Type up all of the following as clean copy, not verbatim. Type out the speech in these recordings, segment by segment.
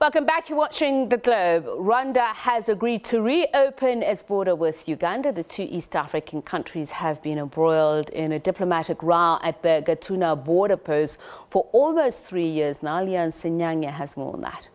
Welcome back. You're watching The Globe. Rwanda has agreed to reopen its border with Uganda. The two East African countries have been embroiled in a diplomatic row at the Gatuna border post for almost 3 years now. Leon Senyanya has more on that.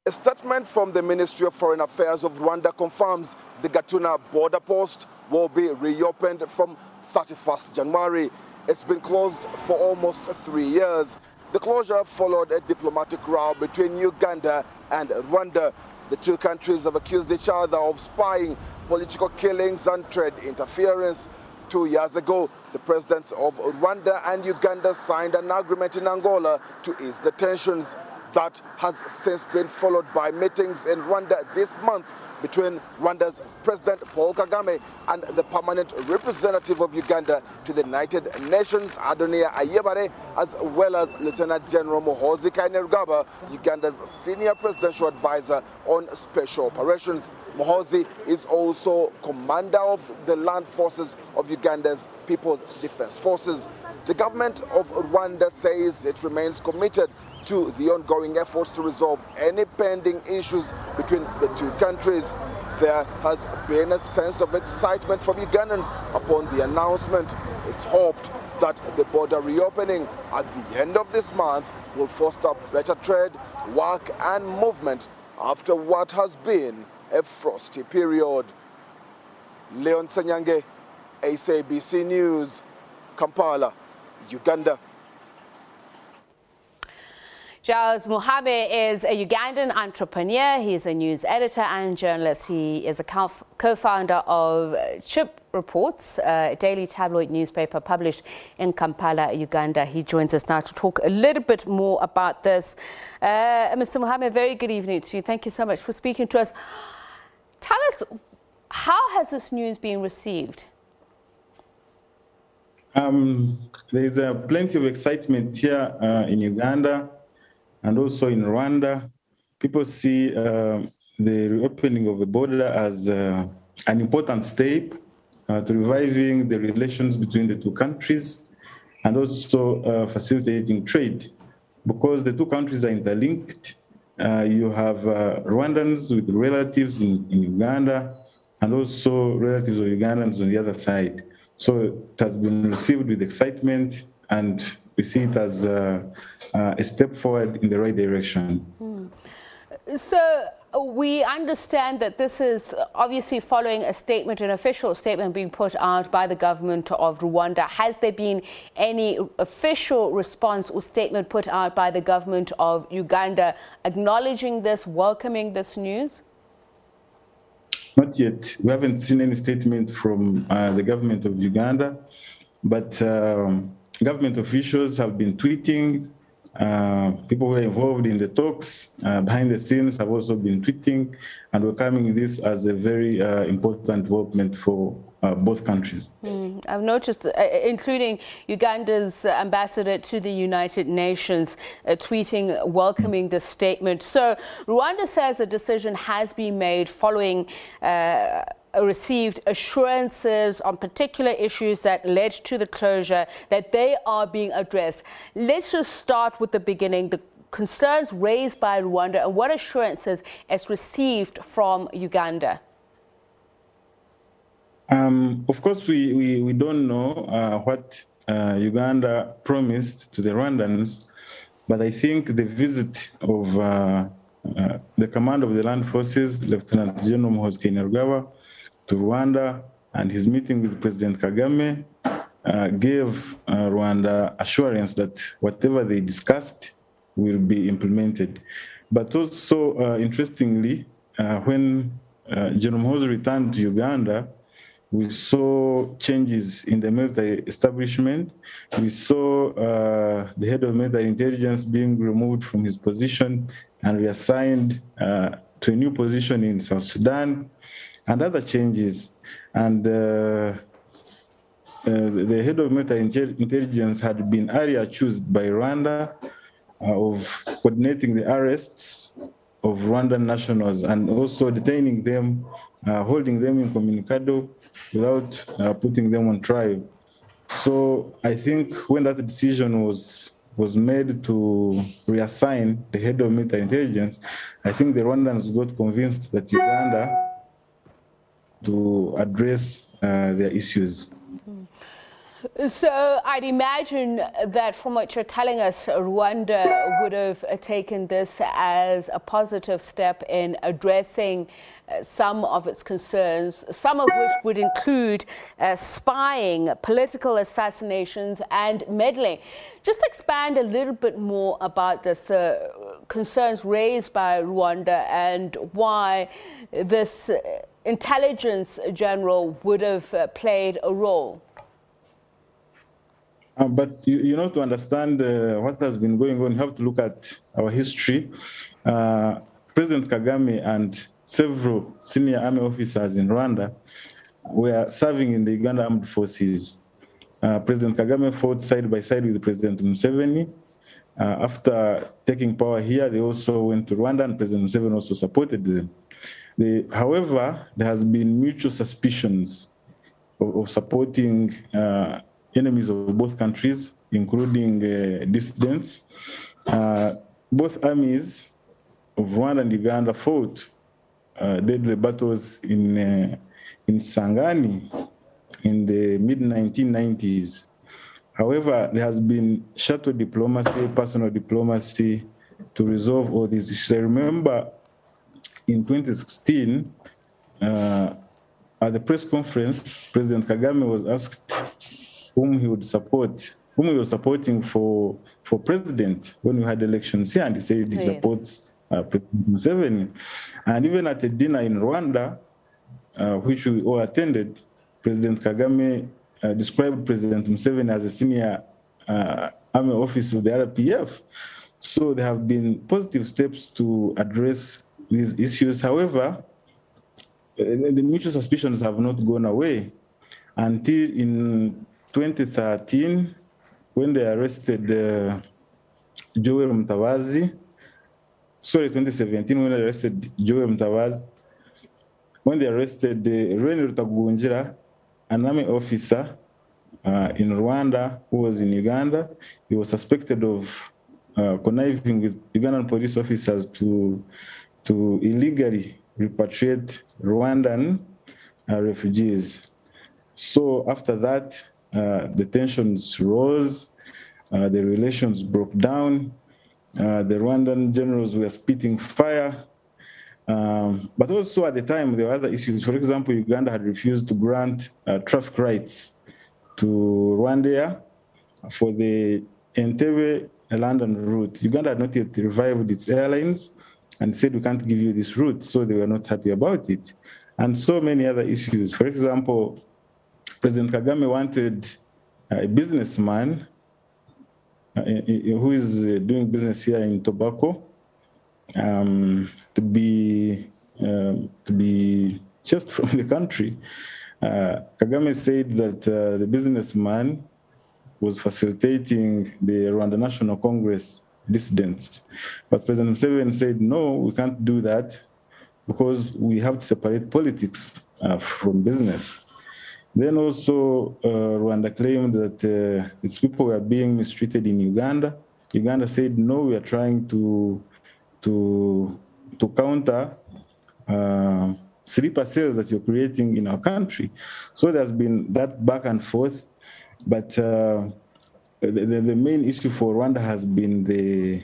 A statement from the Ministry of Foreign Affairs of Rwanda confirms the Gatuna border post will be reopened from 31st January. It's been closed for almost 3 years. The closure followed a diplomatic row between Uganda and Rwanda. The two countries have accused each other of spying, political killings and trade interference. 2 years ago, the presidents of Rwanda and Uganda signed an agreement in Angola to ease the tensions. That has since been followed by meetings in Rwanda this month between Rwanda's President Paul Kagame and the permanent representative of Uganda to the United Nations, Adonia Ayebare, as well as Lieutenant General Muhoozi Kainerugaba, Uganda's senior presidential advisor on special operations. Muhoozi is also commander of the land forces of Uganda's People's Defense Forces. The government of Rwanda says it remains committed to the ongoing efforts to resolve any pending issues between the two countries. There has been a sense of excitement from Ugandans upon the announcement. It's hoped that the border reopening at the end of this month will foster better trade, work and movement after what has been a frosty period. Leon Sanyange, SABC News, Kampala, Uganda. Giles Muhame is a Ugandan entrepreneur. He's a news editor and journalist. He is a co-founder of Chimpreports, a daily tabloid newspaper published in Kampala, Uganda. He joins us now to talk a little bit more about this. Mr. Muhame, very good evening to you. Thank you so much for speaking to us. Tell us, how has this news been received? There's plenty of excitement here in Uganda. And also in Rwanda, people see the reopening of the border as an important step to reviving the relations between the two countries and also facilitating trade. Because the two countries are interlinked, you have Rwandans with relatives in Uganda and also relatives of Ugandans on the other side. So it has been received with excitement, and we see it as a step forward in the right direction. So we understand that this is obviously following a statement, an official statement being put out by the government of Rwanda. Has there been any official response or statement put out by the government of Uganda acknowledging this, welcoming this news? Not yet. We haven't seen any statement from the government of Uganda, but government officials have been tweeting. People who are involved in the talks behind the scenes have also been tweeting and welcoming this as a very important development for both countries. I've noticed, including Uganda's ambassador to the United Nations, tweeting, welcoming this statement. So Rwanda says a decision has been made following received assurances on particular issues that led to the closure, that they are being addressed. Let's just start with the beginning, the concerns raised by Rwanda and what assurances it's received from Uganda. Of course, we don't know what Uganda promised to the Rwandans, but I think the visit of the command of the land forces, Lieutenant General Muhoozi Kainerugaba, to Rwanda and his meeting with President Kagame gave Rwanda assurance that whatever they discussed will be implemented. But also, interestingly, when General Muhoozi returned to Uganda, we saw changes in the military establishment. We saw the head of military intelligence being removed from his position and reassigned to a new position in South Sudan, and other changes. And the head of military intelligence had been earlier accused by Rwanda of coordinating the arrests of Rwandan nationals and also detaining them, holding them incommunicado without putting them on trial. So I think when that decision was was made to reassign the head of military intelligence, I think the Rwandans got convinced that Uganda to address their issues. So I'd imagine that from what you're telling us, Rwanda would have taken this as a positive step in addressing some of its concerns, some of which would include spying, political assassinations, and meddling. Just expand a little bit more about this, concerns raised by Rwanda and why this intelligence general would have played a role. But you know, to understand what has been going on, you have to look at our history. President Kagame and several senior army officers in Rwanda were serving in the Uganda Armed Forces. President Kagame fought side by side with President Museveni. After taking power here, they also went to Rwanda, and President Museveni also supported them. However, there has been mutual suspicions of supporting enemies of both countries, including dissidents. Both armies of Rwanda and Uganda fought deadly battles in Sangani in the mid-1990s. However, there has been shuttle diplomacy, personal diplomacy to resolve all these issues. I remember in 2016, at the press conference, President Kagame was asked whom he would support, whom he was supporting for president when we had elections here, and he said he supports President Museveni. And even at a dinner in Rwanda, which we all attended, President Kagame described President Museveni as a senior army officer of the RPF. So there have been positive steps to address these issues. However, the mutual suspicions have not gone away until in 2013, when they arrested Joel Mutabazi. Sorry, 2017, when they arrested Joel Mutabazi. When they arrested Rene Rutagungira, an army officer in Rwanda who was in Uganda. He was suspected of conniving with Ugandan police officers to illegally repatriate Rwandan refugees. So after that, the tensions rose, the relations broke down, the Rwandan generals were spitting fire. But also at the time, there were other issues. For example, Uganda had refused to grant traffic rights to Rwanda for the Entebbe-London route. Uganda had not yet revived its airlines and said, we can't give you this route, so they were not happy about it. And so many other issues. For example, President Kagame wanted a businessman who is doing business here in Tobacco to be just from the country. Kagame said that the businessman was facilitating the Rwanda National Congress dissidents. But President Museveni said, no, we can't do that because we have to separate politics from business. Then also, Rwanda claimed that its people were being mistreated in Uganda. Uganda said, no, we are trying to counter sleeper cells that you're creating in our country. So there's been that back and forth. But the main issue for Rwanda has been the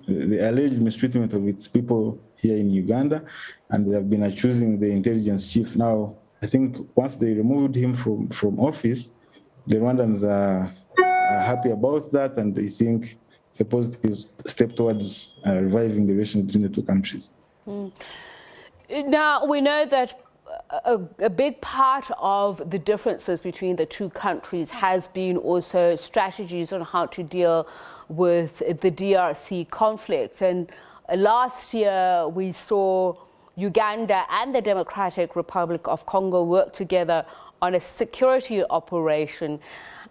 alleged mistreatment of its people here in Uganda, and they have been accusing the intelligence chief. Now, I think once they removed him from office, the Rwandans are happy about that, and they think it's a positive step towards reviving the relations between the two countries. Now, we know that a big part of the differences between the two countries has been also strategies on how to deal with the DRC conflict. And last year, we saw Uganda and the Democratic Republic of Congo work together on a security operation.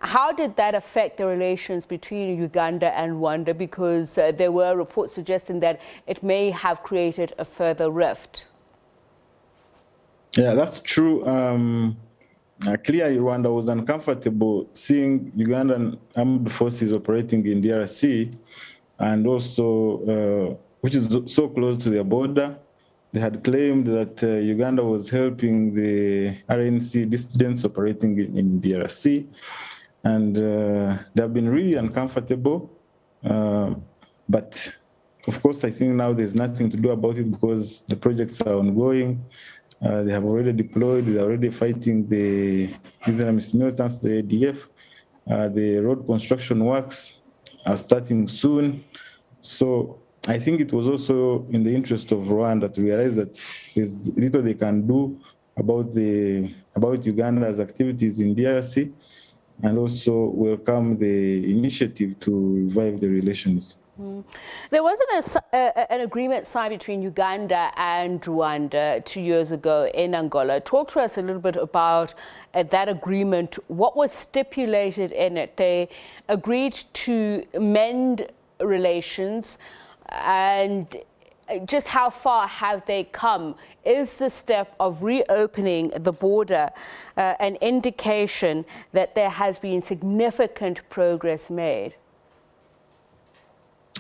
How did that affect the relations between Uganda and Rwanda? Because there were reports suggesting that it may have created a further rift. Yeah, that's true. clearly Rwanda was uncomfortable seeing Ugandan armed forces operating in DRC, and also which is so close to their border. They had claimed that Uganda was helping the RNC dissidents operating in DRC, and they have been really uncomfortable. But of course, I think now there's nothing to do about it because the projects are ongoing. They have already deployed, they're already fighting the Islamist militants, the ADF. The road construction works are starting soon. So I think it was also in the interest of Rwanda to realize that there's little they can do about Uganda's activities in DRC, and also welcome the initiative to revive the relations. There wasn't an agreement signed between Uganda and Rwanda 2 years ago in Angola. Talk to us a little bit about that agreement. What was stipulated in it? They agreed to mend relations, and just how far have they come? Is the step of reopening the border an indication that there has been significant progress made?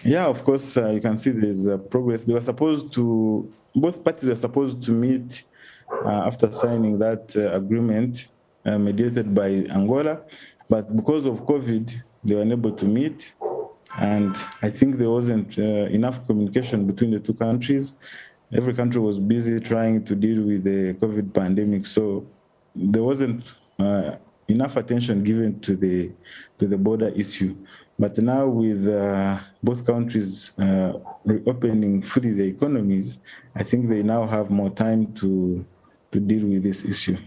Yeah, of course, you can see there's progress. They were supposed to, both parties were supposed to meet after signing that agreement mediated by Angola, but because of COVID, they were unable to meet. And I think there wasn't enough communication between the two countries. Every country was busy trying to deal with the COVID pandemic, so there wasn't enough attention given to the border issue. But now with both countries reopening fully their economies, I think they now have more time to deal with this issue.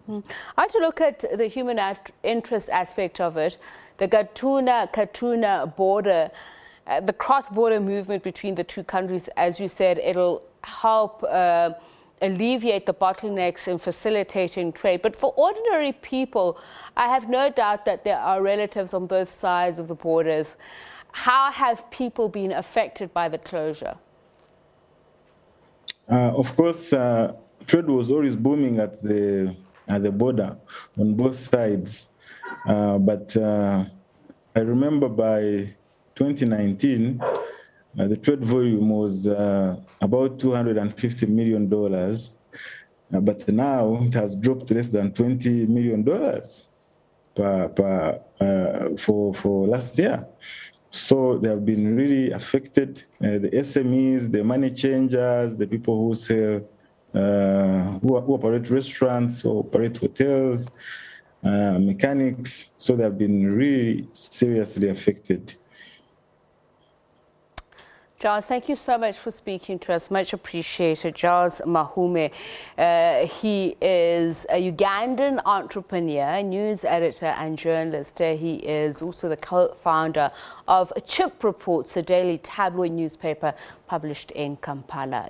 I had to look at the human interest aspect of it. The Gatuna border, the cross-border movement between the two countries, as you said, it'll help alleviate the bottlenecks in facilitating trade. But for ordinary people, I have no doubt that there are relatives on both sides of the borders. How have people been affected by the closure? Of course, trade was always booming at the border on both sides. But I remember by 2019, the trade volume was about $250 million, but now it has dropped to less than $20 million for last year. So they have been really affected. The SMEs, the money changers, the people who sell, who operate restaurants, who operate hotels, mechanics. So they have been really seriously affected. Giles, thank you so much for speaking to us. Much appreciated. Giles Muhame. He is a Ugandan entrepreneur, news editor and journalist. He is also the co-founder of Chimpreports, a daily tabloid newspaper published in Kampala.